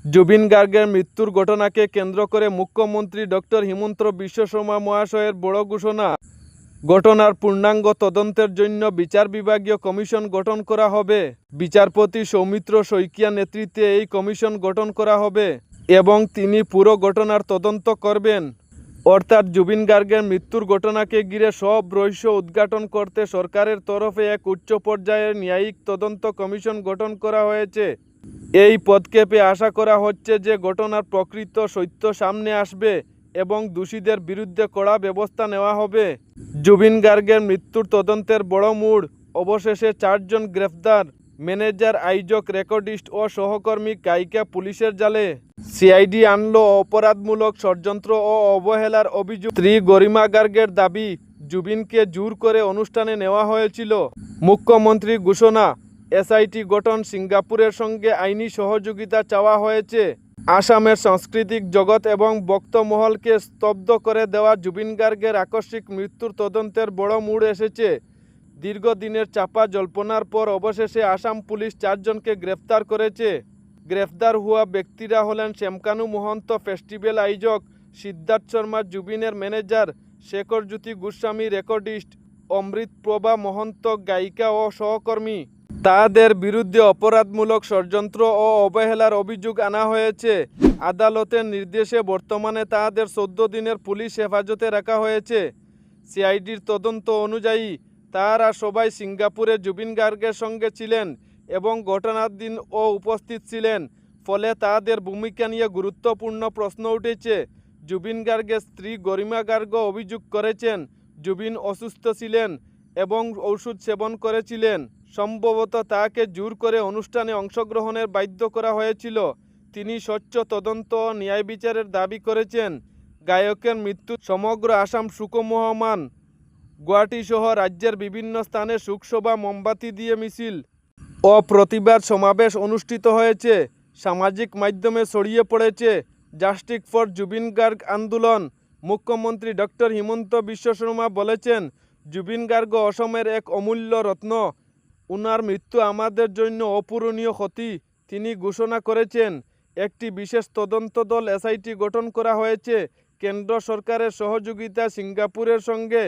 জুবিন গার্গের মৃত্যুর ঘটনাকে কেন্দ্র করে মুখ্যমন্ত্রী ডক্টর হিমন্ত বিশ্ব শর্মা মহাশয়ের বড় ঘোষণা। ঘটনার পূর্ণাঙ্গ তদন্তের জন্য বিচার বিভাগীয় কমিশন গঠন করা হবে। বিচারপতি সৌমিত্র শইকীয়া নেতৃত্বে এই কমিশন গঠন করা হবে এবং তিনি পুরো ঘটনার তদন্ত করবেন। অর্থাৎ জুবিন গার্গের মৃত্যুর ঘটনাকে ঘিরে সব রহস্য উদ্ঘাটন করতে সরকারের তরফে এক উচ্চ পর্যায়ের ন্যায়িক তদন্ত কমিশন গঠন করা হয়েছে। এই পদক্ষেপে আশা করা হচ্ছে যে ঘটনার প্রকৃত সত্য সামনে আসবে এবং দোষীদের বিরুদ্ধে কড়া ব্যবস্থা নেওয়া হবে। জুবিন গার্গের মৃত্যুর তদন্তের বড় মোড় অবশেষে 4 জন গ্রেফতার, ম্যানেজার, আয়োজক, রেকর্ডিস্ট ও সহকর্মী গায়িকা পুলিশের জালে। সিআইডি আনলো অপরাধমূলক ষড়যন্ত্র ও অবহেলার অভিযোগ। স্ত্রী গরিমা গার্গের দাবি, জুবিনকে জোর করে অনুষ্ঠানে নেওয়া হয়েছিল। মুখ্যমন্ত্রী ঘোষণা, এসআইটি গঠন, সিঙ্গাপুরের সঙ্গে আইনি সহযোগিতা চাওয়া হয়েছে। আসামের সাংস্কৃতিক জগৎ এবং ভক্তমহলকে স্তব্ধ করে দেওয়া জুবিন গার্গের আকস্মিক মৃত্যুর তদন্তের বড় মোড় এসেছে। দীর্ঘদিনের চাপা জল্পনার পর অবশেষে আসাম পুলিশ 4 জনকে গ্রেফতার করেছে। গ্রেফতার হওয়া ব্যক্তিরা হলেন শ্যামকানু মহন্ত, ফেস্টিভ্যাল আয়োজক; সিদ্ধার্থ শর্মা, জুবিনের ম্যানেজার; শেখর জ্যোতি গোস্বামী, রেকর্ডিস্ট; অমৃতপ্রভা মহন্ত, গায়িকা ও সহকর্মী। তাদের বিরুদ্ধে অপরাধমূলক ষড়যন্ত্র ও অবহেলার অভিযোগ আনা হয়েছে। আদালতের নির্দেশে বর্তমানে তাদের 14 দিনের পুলিশ হেফাজতে রাখা হয়েছে। সিআইডির তদন্ত অনুযায়ী তারা সবাই সিঙ্গাপুরে জুবিন গার্গের সঙ্গে ছিলেন এবং ঘটনার দিন ও উপস্থিত ছিলেন। ফলে তাদের ভূমিকা নিয়ে গুরুত্বপূর্ণ প্রশ্ন উঠেছে। জুবিন গার্গের স্ত্রী গরিমা গার্গ অভিযোগ করেছেন, জুবিন অসুস্থ ছিলেন এবং ওষুধ সেবন করেছিলেন। সম্ভবত তাকে জোর করে অনুষ্ঠানে অংশগ্রহণের বাধ্য করা হয়েছিল। তিনি স্বচ্ছ তদন্ত ও ন্যায় বিচারের দাবি করেছেন। গায়কের মৃত্যু সমগ্র আসাম শোকমহমান। গুয়াহাটি সহ রাজ্যের বিভিন্ন স্থানে শোকসভা, মোমবাতি দিয়ে মিছিল ও প্রতিবাদ সমাবেশ অনুষ্ঠিত হয়েছে। সামাজিক মাধ্যমে ছড়িয়ে পড়েছে জাস্টিস ফর জুবিন গার্গ আন্দোলন। মুখ্যমন্ত্রী ডক্টর হিমন্ত বিশ্ব শর্মা বলেছেন, জুবিন গার্গ অসমের এক অমূল্য রত্ন। উনার মৃত্যু আমাদের জন্য অপূরণীয় ক্ষতি। তিনি ঘোষণা করেছেন, একটি বিশেষ তদন্ত দল এসআইটি গঠন করা হয়েছে। কেন্দ্র সরকারের সহযোগিতা, সিঙ্গাপুরের সঙ্গে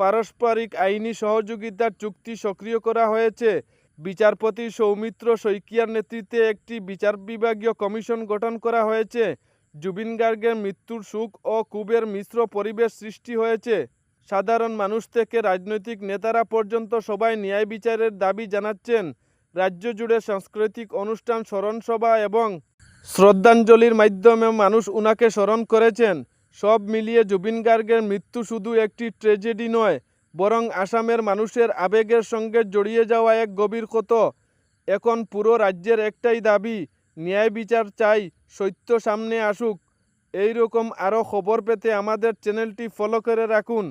পারস্পরিক আইনি সহযোগিতার চুক্তি সক্রিয় করা হয়েছে। বিচারপতি সৌমিত্র শইকীয়ার নেতৃত্বে একটি বিচার বিভাগীয় কমিশন গঠন করা হয়েছে। জুবিন গার্গের মৃত্যুর শোক ও ক্ষোভের মিশ্র পরিবেশ সৃষ্টি হয়েছে। সাধারণ মানুষ থেকে রাজনৈতিক নেতারা পর্যন্ত সবাই ন্যায় বিচারের দাবি জানাচ্ছেন। রাজ্য জুড়ে সাংস্কৃতিক অনুষ্ঠান, স্মরণসভা এবং শ্রদ্ধাঞ্জলির মাধ্যমে মানুষ উনাকে স্মরণ করেছেন। সব মিলিয়ে জুবিন গার্গের মৃত্যু শুধু একটি ট্র্যাজেডি নয়, বরং আসামের মানুষের আবেগের সঙ্গে জড়িয়ে যাওয়া এক গভীর ক্ষত। এখন পুরো রাজ্যের একটাই দাবি, ন্যায় বিচার চাই, সত্য সামনে আসুক। এই রকম আরও খবর পেতে আমাদের চ্যানেলটি ফলো করে রাখুন।